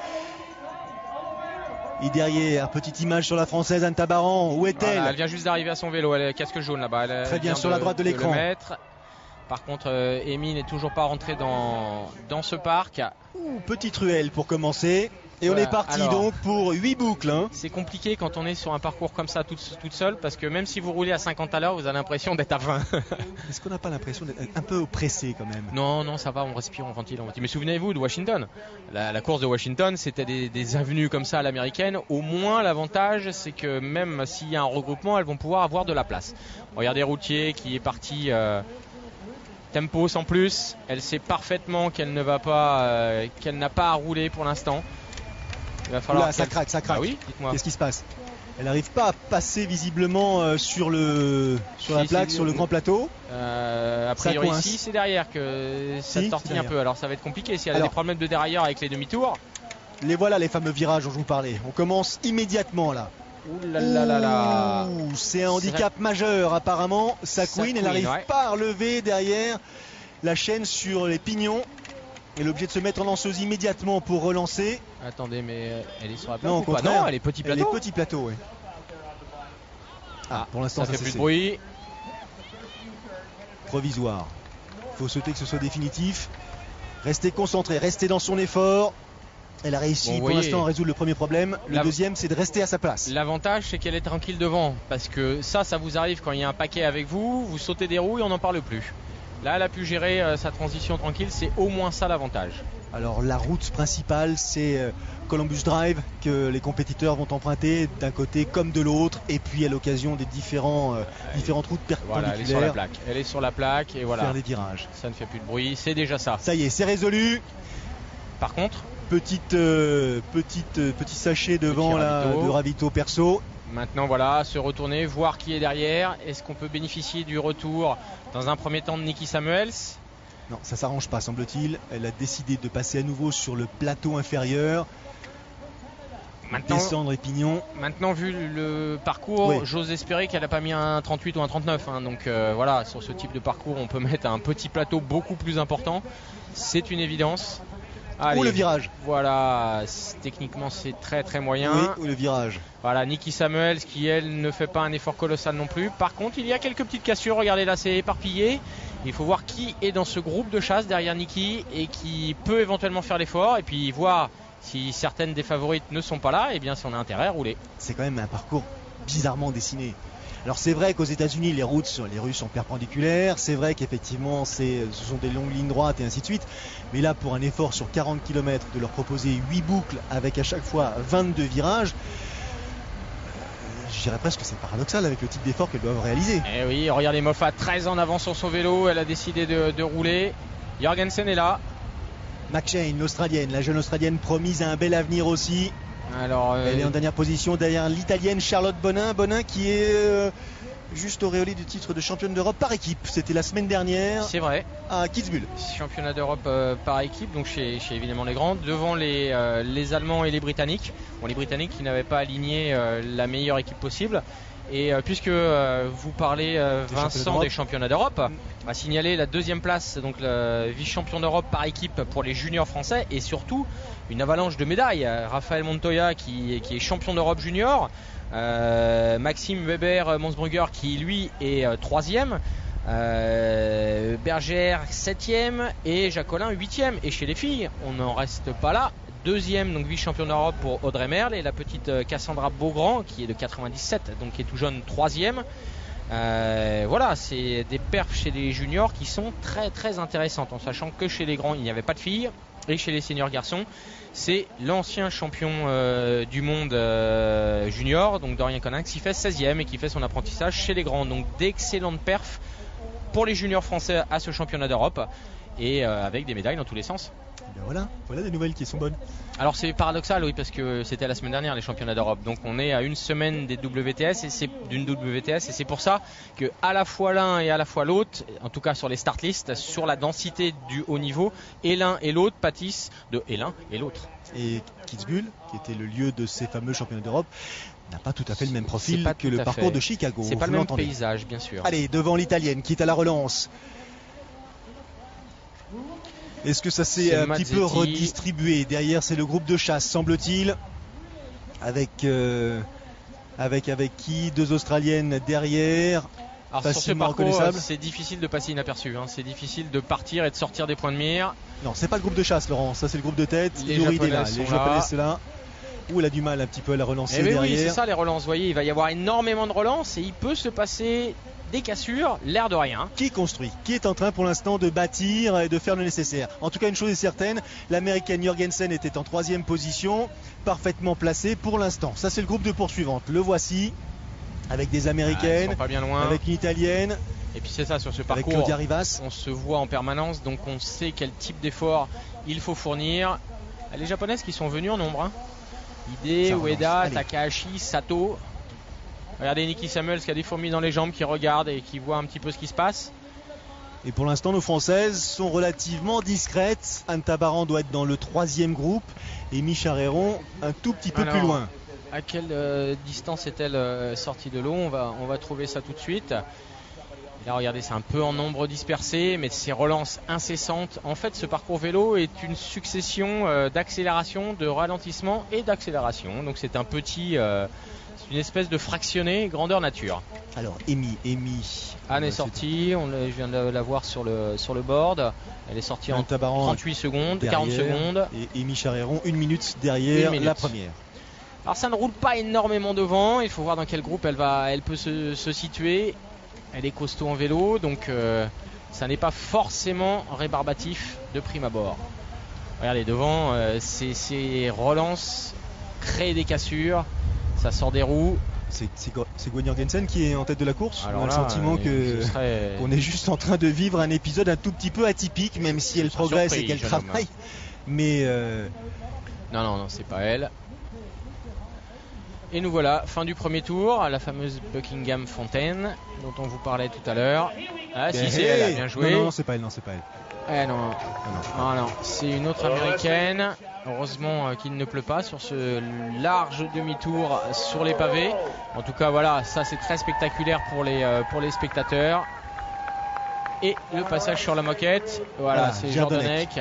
Speaker 1: Et derrière, petite image sur la française Anne Tabaran. Où est-elle?
Speaker 2: Elle vient juste d'arriver à son vélo. Elle est casque jaune là-bas.
Speaker 1: Très bien sur la droite de l'écran.
Speaker 2: Par contre, Amy n'est toujours pas rentré dans ce parc.
Speaker 1: Ouh, petite ruelle pour commencer. Et voilà, on est parti donc pour 8 boucles. Hein.
Speaker 2: C'est compliqué quand on est sur un parcours comme ça toute seule, parce que même si vous roulez à 50 à l'heure, vous avez l'impression d'être à 20.
Speaker 1: Est-ce qu'on n'a pas l'impression d'être un peu oppressé quand même?
Speaker 2: Non, ça va, on respire, on ventile. Mais souvenez-vous de Washington. La course de Washington, c'était des avenues comme ça à l'américaine. Au moins, l'avantage, c'est que même s'il y a un regroupement, elles vont pouvoir avoir de la place. Regardez Routier qui est parti... tempo sans plus, elle sait parfaitement qu'elle n'a pas à rouler pour l'instant.
Speaker 1: Il va falloir. Oula, ça craque.
Speaker 2: Ah oui, dites-moi.
Speaker 1: Qu'est-ce qui se passe? Elle n'arrive pas à passer visiblement sur la plaque, sur le grand plateau.
Speaker 2: A priori, ici, c'est derrière que ça tortille un peu. Alors ça va être compliqué si elle a des problèmes de dérailleur avec les demi-tours.
Speaker 1: Les voilà les fameux virages dont je vous parlais. On commence immédiatement là.
Speaker 2: Ouh là là là là.
Speaker 1: C'est un handicap majeur apparemment. Sakuin, elle n'arrive pas à relever derrière la chaîne sur les pignons. Elle est obligée de se mettre en lanceuse immédiatement pour relancer.
Speaker 2: Attendez, mais elle est sur la plaque ou
Speaker 1: pas?
Speaker 2: Non, elle est petit plateau.
Speaker 1: Elle est petit plateau, oui. Pour l'instant,
Speaker 2: ça fait plus de bruit.
Speaker 1: Provisoire. Il faut souhaiter que ce soit définitif. Restez concentré, restez dans son effort. Elle a réussi pour l'instant à résoudre le premier problème. Le deuxième, c'est de rester à sa place.
Speaker 2: L'avantage, c'est qu'elle est tranquille devant. Parce que ça vous arrive quand il y a un paquet avec vous. Vous sautez des roues et on n'en parle plus. Là, elle a pu gérer sa transition tranquille. C'est au moins ça l'avantage.
Speaker 1: Alors, la route principale, c'est Columbus Drive que les compétiteurs vont emprunter d'un côté comme de l'autre. Et puis, à l'occasion des différentes routes perpendiculaires.
Speaker 2: Voilà, elle est sur la plaque. Elle est sur la plaque et voilà.
Speaker 1: Faire des virages.
Speaker 2: Ça ne fait plus de bruit. C'est déjà ça.
Speaker 1: Ça y est, c'est résolu.
Speaker 2: Par contre,
Speaker 1: petit sachet devant de ravito perso.
Speaker 2: Maintenant voilà, se retourner, voir qui est derrière. Est-ce qu'on peut bénéficier du retour dans un premier temps de Niki Samuels?
Speaker 1: Non, ça s'arrange pas semble-t-il. Elle a décidé de passer à nouveau sur le plateau inférieur. Descendre les pignons.
Speaker 2: Maintenant vu le parcours, j'ose espérer qu'elle n'a pas mis un 38 ou un 39. Donc voilà, sur ce type de parcours, on peut mettre un petit plateau beaucoup plus important. C'est une évidence.
Speaker 1: Allez, ou le virage.
Speaker 2: Voilà, techniquement c'est très très moyen.
Speaker 1: Oui, ou le virage.
Speaker 2: Voilà, Niki Samuels qui elle ne fait pas un effort colossal non plus. Par contre, il y a quelques petites cassures. Regardez là, c'est éparpillé. Il faut voir qui est dans ce groupe de chasse derrière Niki et qui peut éventuellement faire l'effort. Et puis voir si certaines des favorites ne sont pas là, et bien si on a intérêt à rouler.
Speaker 1: C'est quand même un parcours bizarrement dessiné. Alors c'est vrai qu'aux États-Unis les rues sont perpendiculaires, c'est vrai qu'effectivement ce sont des longues lignes droites et ainsi de suite, mais là pour un effort sur 40 km de leur proposer 8 boucles avec à chaque fois 22 virages, je dirais presque que c'est paradoxal avec le type d'effort qu'elles doivent réaliser.
Speaker 2: Eh oui, regardez Moffat très en avant sur son vélo, elle a décidé de rouler. Jorgensen est là.
Speaker 1: McShane, l'Australienne, la jeune Australienne promise à un bel avenir aussi.
Speaker 2: Alors,
Speaker 1: elle est en dernière position derrière l'Italienne Charlotte Bonin qui est juste auréolée du titre de championne d'Europe par équipe. C'était la semaine dernière.
Speaker 2: C'est vrai.
Speaker 1: À Kitzbühel.
Speaker 2: Championnat d'Europe par équipe, donc chez évidemment les grands, devant les Allemands et les Britanniques. Bon, les Britanniques qui n'avaient pas aligné la meilleure équipe possible. Et puisque vous parlez Vincent des championnats d'Europe, on va signaler la deuxième place, donc le vice-champion d'Europe par équipe pour les juniors français et surtout une avalanche de médailles. Raphaël Montoya qui est champion d'Europe junior, Maxime Weber Monsbrugger qui lui est troisième, Bergère 7ème et Jacquelin 8ème. Et chez les filles, on n'en reste pas là. Deuxième, donc vice-champion d'Europe pour Audrey Merle, et la petite Cassandra Beaugrand qui est de 97, donc qui est tout jeune, troisième. Voilà, c'est des perfs chez les juniors qui sont très très intéressantes, en sachant que chez les grands il n'y avait pas de filles, et chez les seniors garçons c'est l'ancien champion du monde junior, donc Dorian Coninx, qui fait 16ème et qui fait son apprentissage chez les grands. Donc d'excellentes perfs pour les juniors français à ce championnat d'Europe, et avec des médailles dans tous les sens.
Speaker 1: Voilà des nouvelles qui sont bonnes.
Speaker 2: Alors c'est paradoxal, oui, parce que c'était la semaine dernière les championnats d'Europe, donc on est à une semaine des WTS et c'est pour ça que à la fois l'un et à la fois l'autre, en tout cas sur les start lists, sur la densité du haut niveau, et l'un et l'autre pâtissent de et l'un et l'autre.
Speaker 1: Et Kitzbühel, qui était le lieu de ces fameux championnats d'Europe, n'a pas tout à fait le même profil que le parcours de Chicago.
Speaker 2: C'est pas le même paysage, bien sûr.
Speaker 1: Allez, devant l'Italienne qui est à la relance. Est-ce que ça s'est un petit peu redistribué? Derrière, c'est le groupe de chasse, semble-t-il. Avec qui? Deux Australiennes derrière.
Speaker 2: Alors sur ce
Speaker 1: facilement
Speaker 2: parcours,
Speaker 1: reconnaissable.
Speaker 2: c'est difficile de passer inaperçu. C'est difficile de partir et de sortir des points de mire.
Speaker 1: Non, c'est pas le groupe de chasse, Laurent. Ça, c'est le groupe de tête.
Speaker 2: Les
Speaker 1: Youri, il est là.
Speaker 2: Japonais
Speaker 1: Les
Speaker 2: sont là.
Speaker 1: Japonais, c'est là. Où elle a du mal un petit peu à la relancer
Speaker 2: Oui,
Speaker 1: derrière.
Speaker 2: c'est ça les relances. Vous voyez, il va y avoir énormément de relances et il peut se passer des cassures, l'air de rien.
Speaker 1: Qui construit, qui est en train pour l'instant de bâtir et de faire le nécessaire. En tout cas, une chose est certaine, l'américaine Jorgensen était en 3e position, parfaitement placée pour l'instant. Ça, c'est le groupe de poursuivantes. Le voici, avec des
Speaker 2: Ils
Speaker 1: américaines,
Speaker 2: sont pas bien loin.
Speaker 1: avec une italienne,
Speaker 2: Et puis c'est ça, sur ce
Speaker 1: avec
Speaker 2: parcours,
Speaker 1: Claudia Rivas.
Speaker 2: on se voit en permanence, donc on sait quel type d'effort il faut fournir. Les japonaises qui sont venues en nombre. Ide,
Speaker 1: Ça relance.
Speaker 2: Ueda,
Speaker 1: Allez.
Speaker 2: Takahashi, Sato. Regardez Nikki Samuels qui a des fourmis dans les jambes, qui regarde et qui voit un petit peu ce qui se passe.
Speaker 1: Et pour l'instant, nos Françaises sont relativement discrètes. Anne Tabaran doit être dans le 3e groupe et Micha Réron un tout petit peu
Speaker 2: Alors,
Speaker 1: plus loin.
Speaker 2: À quelle distance est-elle sortie de l'eau, on va trouver ça tout de suite. Et là, regardez, c'est un peu en nombre dispersé, mais ces relances incessantes. En fait, ce parcours vélo est une succession d'accélération, de ralentissement et d'accélération. Donc c'est un petit, c'est une espèce de fractionné grandeur nature.
Speaker 1: Alors, Amy.
Speaker 2: Anne est sortie, je viens de la voir sur le board. Elle est sortie en
Speaker 1: Anne Tabaran
Speaker 2: 38 secondes,
Speaker 1: derrière,
Speaker 2: 40 secondes.
Speaker 1: Et Micha Réron 1 minute derrière
Speaker 2: 1 minute.
Speaker 1: la première.
Speaker 2: Alors ça ne roule pas énormément devant, il faut voir dans quel groupe elle peut se situer. Elle est costaud en vélo, donc ça n'est pas forcément rébarbatif de prime abord. Regardez, devant, ces relances créent des cassures, ça sort des roues.
Speaker 1: C'est Gwen Jorgensen qui est en tête de la course.
Speaker 2: Alors
Speaker 1: On a
Speaker 2: là,
Speaker 1: le sentiment qu'on est juste en train de vivre un épisode un tout petit peu atypique, même si elle progresse et qu'elle travaille. Mais
Speaker 2: non, c'est pas elle. Et nous voilà, fin du premier tour, la fameuse Buckingham Fontaine dont on vous parlait tout à l'heure. Ah si, c'est elle, bien joué.
Speaker 1: Non, c'est pas elle,
Speaker 2: Non, c'est une autre américaine. Heureusement qu'il ne pleut pas sur ce large demi-tour sur les pavés. En tout cas, voilà, ça c'est très spectaculaire pour les spectateurs. Et le passage sur la moquette, voilà, c'est Jordanek.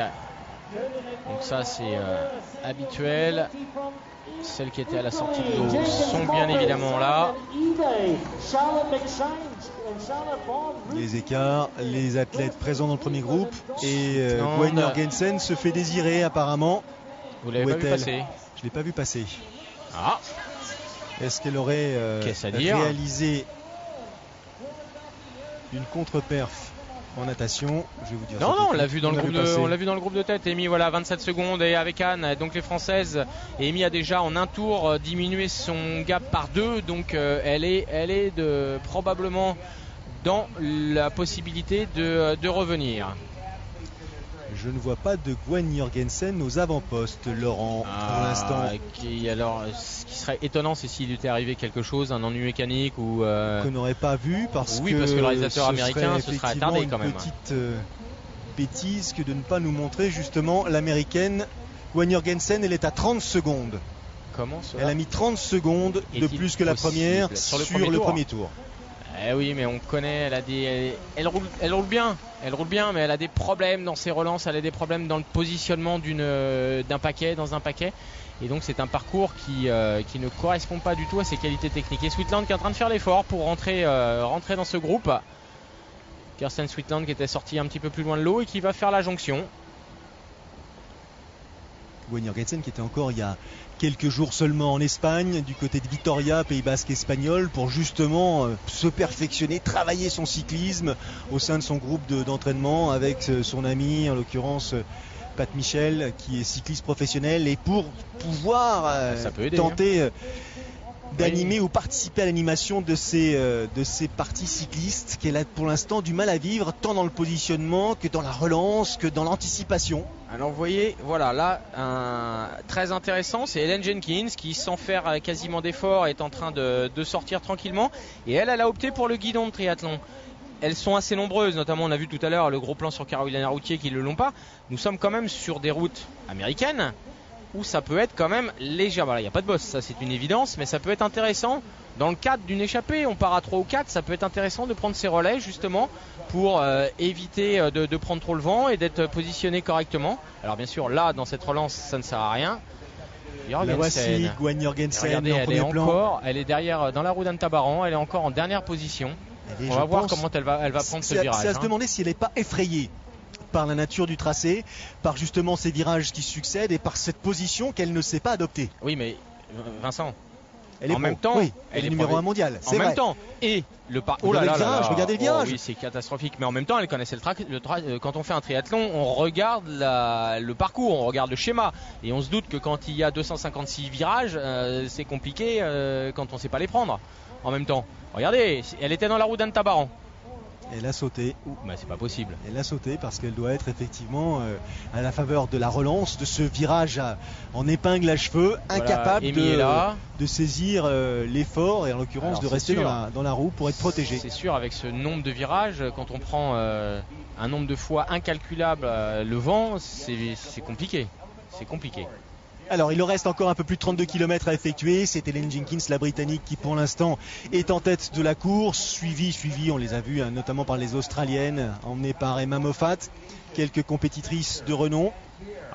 Speaker 2: Donc ça c'est habituel. Celles qui étaient à la sortie de l'eau sont bien évidemment là.
Speaker 1: Les écarts, les athlètes présents dans le premier groupe et Gwen Jorgensen se fait désirer apparemment.
Speaker 2: Vous l'avez pas vu passer?
Speaker 1: Je ne l'ai pas vu passer.
Speaker 2: Ah.
Speaker 1: Est-ce qu'elle aurait réalisé une contre-perf en natation? Je vais vous dire.
Speaker 2: Non, on l'a vu dans le groupe de tête. Amy, voilà, 27 secondes et avec Anne, donc les Françaises. Et Amy a déjà en un tour diminué son gap par 2, donc elle est probablement dans la possibilité de revenir.
Speaker 1: Je ne vois pas de Gwen Jorgensen aux avant-postes, Laurent, pour l'instant.
Speaker 2: Alors, ce qui serait étonnant, c'est s'il était arrivé quelque chose, un ennui mécanique ou
Speaker 1: qu'on n'aurait pas vu, parce que
Speaker 2: le réalisateur américain se serait attardé quand même.
Speaker 1: Une petite bêtise que de ne pas nous montrer justement l'américaine Gwen Jorgensen. Elle est à 30 secondes.
Speaker 2: Comment cela?
Speaker 1: Elle a mis 30 secondes de plus que la première sur le premier tour.
Speaker 2: Eh oui, mais on connaît, elle roule bien, mais elle a des problèmes dans ses relances, elle a des problèmes dans le positionnement d'un paquet, dans un paquet. Et donc c'est un parcours qui ne correspond pas du tout à ses qualités techniques. Et Sweetland qui est en train de faire l'effort pour rentrer dans ce groupe. Kirsten Sweetland qui était sortie un petit peu plus loin de l'eau et qui va faire la jonction.
Speaker 1: Gwen Jorgensen qui était encore il y a quelques jours seulement en Espagne, du côté de Vitoria, Pays Basque espagnol, pour justement se perfectionner, travailler son cyclisme au sein de son groupe d'entraînement avec son ami, en l'occurrence Pat Michel, qui est cycliste professionnel, et pour pouvoir tenter d'animer ou participer à l'animation de ces parties cyclistes qu'elle a pour l'instant du mal à vivre, tant dans le positionnement que dans la relance, que dans l'anticipation.
Speaker 2: Alors vous voyez, voilà, là, très intéressant, c'est Helen Jenkins qui, sans faire quasiment d'effort, est en train de sortir tranquillement. Et elle a opté pour le guidon de triathlon. Elles sont assez nombreuses, notamment on a vu tout à l'heure le gros plan sur Carolina Routier qui ne le l'ont pas. Nous sommes quand même sur des routes américaines où ça peut être quand même léger. Voilà, il n'y a pas de boss, ça c'est une évidence, mais ça peut être intéressant. Dans le cadre d'une échappée, on part à 3 ou 4, ça peut être intéressant de prendre ses relais justement pour éviter de prendre trop le vent et d'être positionné correctement. Alors bien sûr, là, dans cette relance, ça ne sert à rien.
Speaker 1: La voici, Gwen Jorgensen.
Speaker 2: Regardez, elle est derrière dans la roue d'Anne Tabaran, elle est encore en dernière position.
Speaker 1: Et
Speaker 2: on va voir comment elle va prendre ce virage.
Speaker 1: C'est à se demander si elle n'est pas effrayée par la nature du tracé, par justement ces virages qui succèdent et par cette position qu'elle ne sait pas adopter.
Speaker 2: Oui, mais Vincent,
Speaker 1: elle est
Speaker 2: en même temps,
Speaker 1: oui, elle est numéro 1 mondial.
Speaker 2: En même temps, et le
Speaker 1: regardez le virage.
Speaker 2: Oui, c'est catastrophique. Mais en même temps, elle connaissait quand on fait un triathlon, on regarde le parcours, on regarde le schéma, et on se doute que quand il y a 256 virages, c'est compliqué quand on ne sait pas les prendre. En même temps, regardez, elle était dans la roue d'Anne Tabaran.
Speaker 1: Elle a sauté.
Speaker 2: Bah, c'est pas possible.
Speaker 1: Elle a sauté parce qu'elle doit être effectivement à la faveur de la relance, de ce virage en épingle à cheveux, incapable de saisir l'effort et en l'occurrence de rester dans la roue pour être protégée.
Speaker 2: C'est sûr, avec ce nombre de virages, quand on prend un nombre de fois incalculable le vent, c'est compliqué. C'est compliqué.
Speaker 1: Alors il leur reste encore un peu plus de 32 km à effectuer. C'est Helen Jenkins, la Britannique, qui pour l'instant est en tête de la course, suivie, on les a vus notamment par les Australiennes, emmenées par Emma Moffat, quelques compétitrices de renom.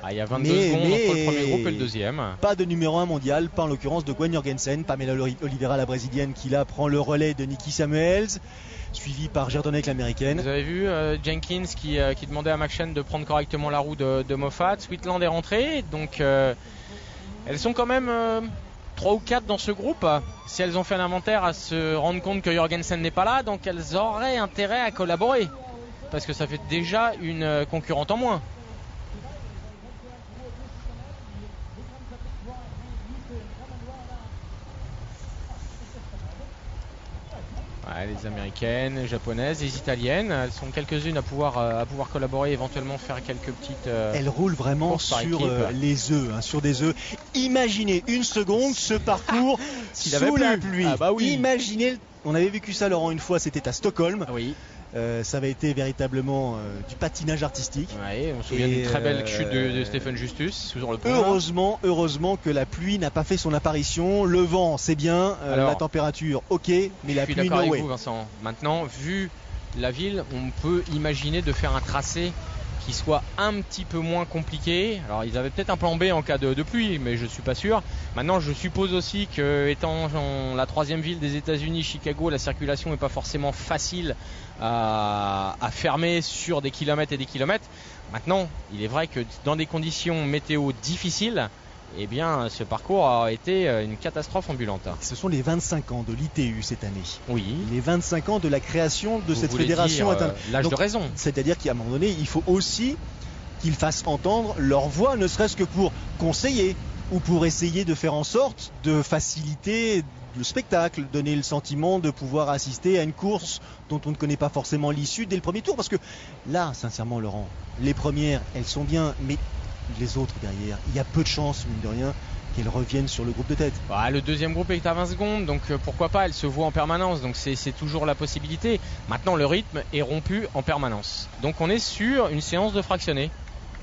Speaker 2: Il y a 22 secondes entre le premier groupe et le deuxième.
Speaker 1: Pas de numéro 1 mondial, pas en l'occurrence de Gwen Jorgensen. Pamela Oliveira, la brésilienne, qui là prend le relais de Nikki Samuels, suivi par Gerdonec, l'américaine.
Speaker 2: Vous avez vu Jenkins qui demandait à McShane de prendre correctement la roue de Moffat. Switzerland est rentrée, donc elles sont quand même 3 ou 4 dans ce groupe. Si elles ont fait un inventaire, à se rendre compte que Jorgensen n'est pas là, donc elles auraient intérêt à collaborer, parce que ça fait déjà une concurrente en moins. Les américaines, les japonaises, les italiennes, elles sont quelques-unes à pouvoir collaborer, éventuellement faire quelques petites.
Speaker 1: Elles roulent vraiment sur les œufs, sur des œufs. Imaginez une seconde ce parcours sous la pluie.
Speaker 2: Oui.
Speaker 1: Imaginez, on avait vécu ça, Laurent, une fois, c'était à Stockholm.
Speaker 2: Oui.
Speaker 1: Ça avait été véritablement du patinage artistique.
Speaker 2: Ouais, on se souvient d'une très belle chute de Stephen Justus sur le pont.
Speaker 1: Heureusement que la pluie n'a pas fait son apparition. Le vent, c'est bien, la température, ok, mais la pluie,
Speaker 2: je suis d'accord avec vous, Vincent. Maintenant, vu la ville, on peut imaginer de faire un tracé qui soit un petit peu moins compliqué. Alors ils avaient peut-être un plan B en cas de pluie, mais je suis pas sûr. Maintenant, je suppose aussi que, étant la 3e ville des États-Unis, Chicago, la circulation n'est pas forcément facile à fermer sur des kilomètres et des kilomètres. Maintenant, il est vrai que dans des conditions météo difficiles, eh bien, ce parcours a été une catastrophe ambulante.
Speaker 1: Ce sont les 25 ans de l'ITU cette année.
Speaker 2: Oui.
Speaker 1: Les 25 ans de la création de cette fédération.
Speaker 2: L'âge de raison.
Speaker 1: C'est-à-dire qu'à un moment donné, il faut aussi qu'ils fassent entendre leur voix, ne serait-ce que pour conseiller ou pour essayer de faire en sorte de faciliter le spectacle, donner le sentiment de pouvoir assister à une course dont on ne connaît pas forcément l'issue dès le premier tour. Parce que là, sincèrement, Laurent, les premières, elles sont bien, mais les autres derrière, il y a peu de chances, mine de rien, qu'elles reviennent sur le groupe de tête.
Speaker 2: Le deuxième groupe est à 20 secondes, donc pourquoi pas, elles se voient en permanence, donc c'est toujours la possibilité. Maintenant, le rythme est rompu en permanence. Donc on est sur une séance de fractionné.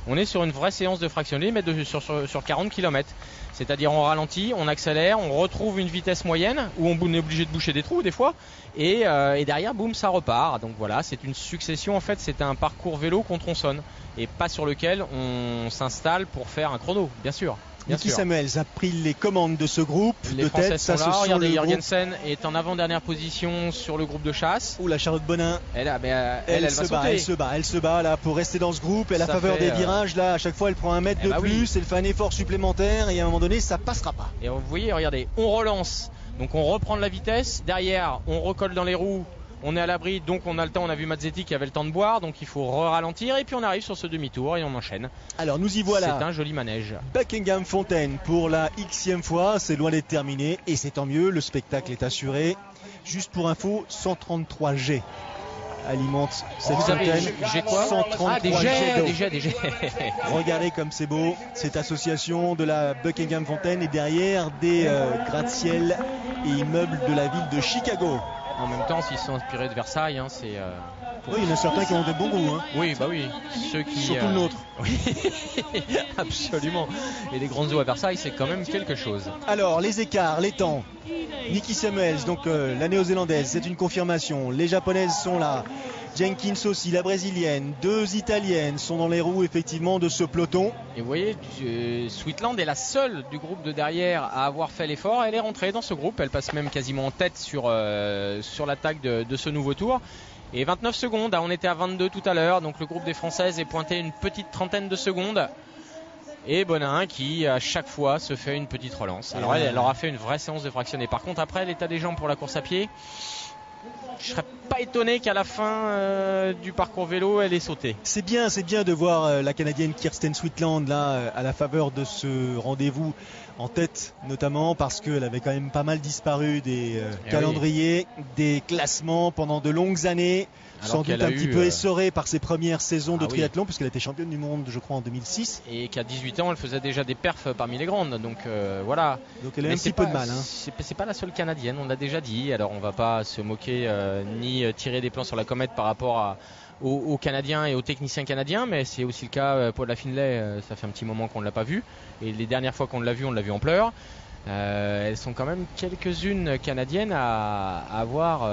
Speaker 2: On est sur une vraie séance de fractionné, mais sur 40 km. C'est-à-dire on ralentit, on accélère, on retrouve une vitesse moyenne, où on est obligé de boucher des trous des fois, et derrière, boum, ça repart. Donc voilà, c'est une succession, en fait, c'est un parcours vélo qu'on tronçonne, et pas sur lequel on s'installe pour faire un chrono, bien sûr.
Speaker 1: Nikki Samuels a pris les commandes de ce groupe
Speaker 2: de
Speaker 1: tête.
Speaker 2: Ça, sont là. Regardez, Jorgensen est en avant-dernière position sur le groupe de chasse.
Speaker 1: Ou la Charlotte Bonin.
Speaker 2: Elle se
Speaker 1: bat là pour rester dans ce groupe. Elle a faveur des virages là. À chaque fois, elle prend 1 mètre de plus. Elle fait un effort supplémentaire et à un moment donné, ça passera pas.
Speaker 2: Et vous voyez, regardez, on relance. Donc on reprend de la vitesse. Derrière, on recolle dans les roues. On est à l'abri, donc on a le temps. On a vu Mazzetti qui avait le temps de boire, donc il faut ralentir et puis on arrive sur ce demi-tour et on enchaîne.
Speaker 1: Alors nous y voilà.
Speaker 2: C'est un joli manège.
Speaker 1: Buckingham Fountain pour la Xème fois, c'est loin d'être terminé et c'est tant mieux, le spectacle est assuré. Juste pour info, 133 jets alimente cette fontaine.
Speaker 2: J'ai quoi
Speaker 1: 133 jets.
Speaker 2: Des jets.
Speaker 1: Regardez comme c'est beau, cette association de la Buckingham Fountain et derrière des gratte-ciel et immeubles de la ville de Chicago.
Speaker 2: En même temps, s'ils sont inspirés de Versailles,
Speaker 1: Oui, il y en a certains qui ont des bons goûts. Hein.
Speaker 2: Oui, bah oui. Ceux qui,
Speaker 1: surtout le nôtre.
Speaker 2: Oui, absolument. Et les grandes eaux à Versailles, c'est quand même quelque chose.
Speaker 1: Alors, les écarts, les temps. Nikki Samuels, donc la néo-zélandaise, c'est une confirmation. Les japonaises sont là. Jenkins aussi, la brésilienne. 2 italiennes sont dans les roues effectivement de ce peloton.
Speaker 2: Et vous voyez, Switzerland est la seule du groupe de derrière à avoir fait l'effort. Elle est rentrée dans ce groupe. Elle passe même quasiment en tête sur l'attaque de ce nouveau tour. Et 29 secondes, on était à 22 tout à l'heure. Donc le groupe des Françaises est pointé une petite trentaine de secondes. Et Bonin qui à chaque fois se fait une petite relance. Alors elle aura fait une vraie séance de fractionné. Par contre après l'état des jambes pour la course à pied, je serais pas étonné qu'à la fin du parcours vélo elle ait sauté.
Speaker 1: C'est bien de voir la Canadienne Kirsten Switzerland là à la faveur de ce rendez-vous en tête, notamment parce qu'elle avait quand même pas mal disparu des calendriers, des classements pendant de longues années. Alors sans doute un petit peu essorée par ses premières saisons de triathlon, puisqu'elle était championne du monde, je crois, en 2006.
Speaker 2: Et qu'à 18 ans, elle faisait déjà des perfs parmi les grandes. Donc voilà.
Speaker 1: Donc elle a un petit peu de mal. Hein.
Speaker 2: C'est pas la seule Canadienne, on l'a déjà dit. Alors on va pas se moquer ni tirer des plans sur la comète par rapport aux Canadiens et aux techniciens canadiens, mais c'est aussi le cas pour la Finlay. Ça fait un petit moment qu'on ne l'a pas vu. Et les dernières fois qu'on l'a vu, on l'a vu en pleurs. Elles sont quand même quelques-unes canadiennes à avoir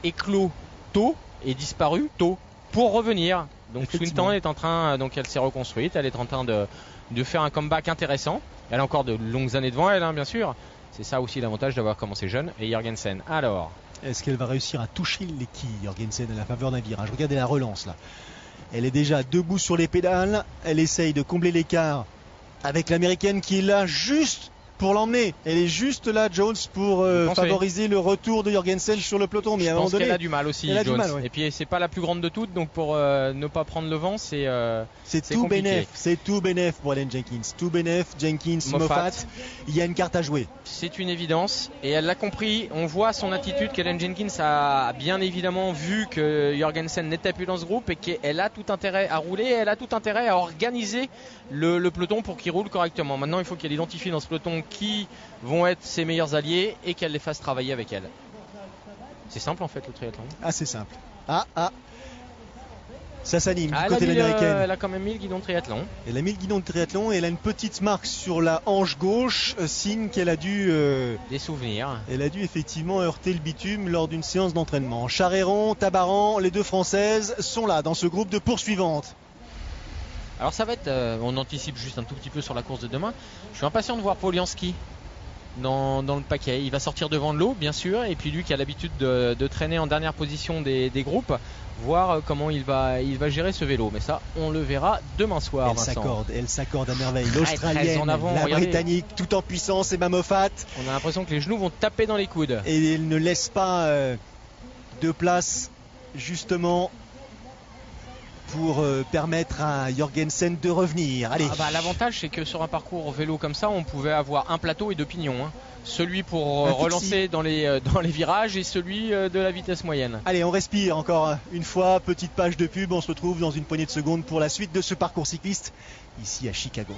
Speaker 2: éclos tôt et disparu tôt pour revenir. Donc Swinton est en train, donc elle s'est reconstruite, elle est en train de faire un comeback intéressant. Elle a encore de longues années devant elle, hein, bien sûr. C'est ça aussi l'avantage d'avoir commencé jeune. Et Jorgensen, alors
Speaker 1: est-ce qu'elle va réussir à toucher les quilles, Jorgensen, à la faveur d'un virage? Regardez la relance là. Elle est déjà debout sur les pédales. Elle essaye de combler l'écart avec l'américaine qui est là juste pour l'emmener. Elle est juste là, Jones, pour favoriser le retour de Jorgensen sur le peloton. Mais
Speaker 2: je
Speaker 1: à un moment
Speaker 2: pense
Speaker 1: donné,
Speaker 2: qu'elle a du mal aussi, Jones. Et puis c'est pas la plus grande de toutes, donc pour ne pas prendre le vent, c'est
Speaker 1: tout bénef. C'est tout bénef pour Ellen Jenkins. Tout bénef, Jenkins, Moffat. Il y a une carte à jouer.
Speaker 2: C'est une évidence et elle l'a compris. On voit son attitude qu'Ellen Jenkins a bien évidemment vu que Jorgensen n'était plus dans ce groupe et qu'elle a tout intérêt à rouler. Elle a tout intérêt à organiser le peloton pour qu'il roule correctement. Maintenant, il faut qu'elle identifie dans ce peloton qui vont être ses meilleurs alliés et qu'elle les fasse travailler avec elle. C'est simple en fait le triathlon.
Speaker 1: Ah, c'est simple. Ça s'anime du côté de l'américaine.
Speaker 2: Elle a quand même mis le guidon de triathlon.
Speaker 1: Elle a mis le guidon de triathlon et elle a une petite marque sur la hanche gauche, signe qu'elle a dû...
Speaker 2: des souvenirs.
Speaker 1: Elle a dû effectivement heurter le bitume lors d'une séance d'entraînement. Charéron, Tabaran, les 2 Françaises sont là dans ce groupe de poursuivantes.
Speaker 2: Alors ça va être, on anticipe juste un tout petit peu sur la course de demain. Je suis impatient de voir Polianski dans le paquet. Il va sortir devant de l'eau, bien sûr, et puis lui qui a l'habitude de traîner en dernière position des groupes, voir comment il va gérer ce vélo. Mais ça, on le verra demain soir.
Speaker 1: Elle s'accorde à merveille. L'Australienne,
Speaker 2: en avant,
Speaker 1: la
Speaker 2: regardez.
Speaker 1: Britannique, tout en puissance, et Moffat.
Speaker 2: On a l'impression que les genoux vont taper dans les coudes.
Speaker 1: Et elle ne laisse pas de place, justement, pour permettre à Jorgensen de revenir. Allez.
Speaker 2: L'avantage c'est que sur un parcours vélo comme ça, on pouvait avoir un plateau et 2 pignons. Hein. Celui pour relancer dans les virages et celui de la vitesse moyenne.
Speaker 1: Allez, on respire encore une fois. Petite page de pub. On se retrouve dans une poignée de secondes pour la suite de ce parcours cycliste ici à Chicago.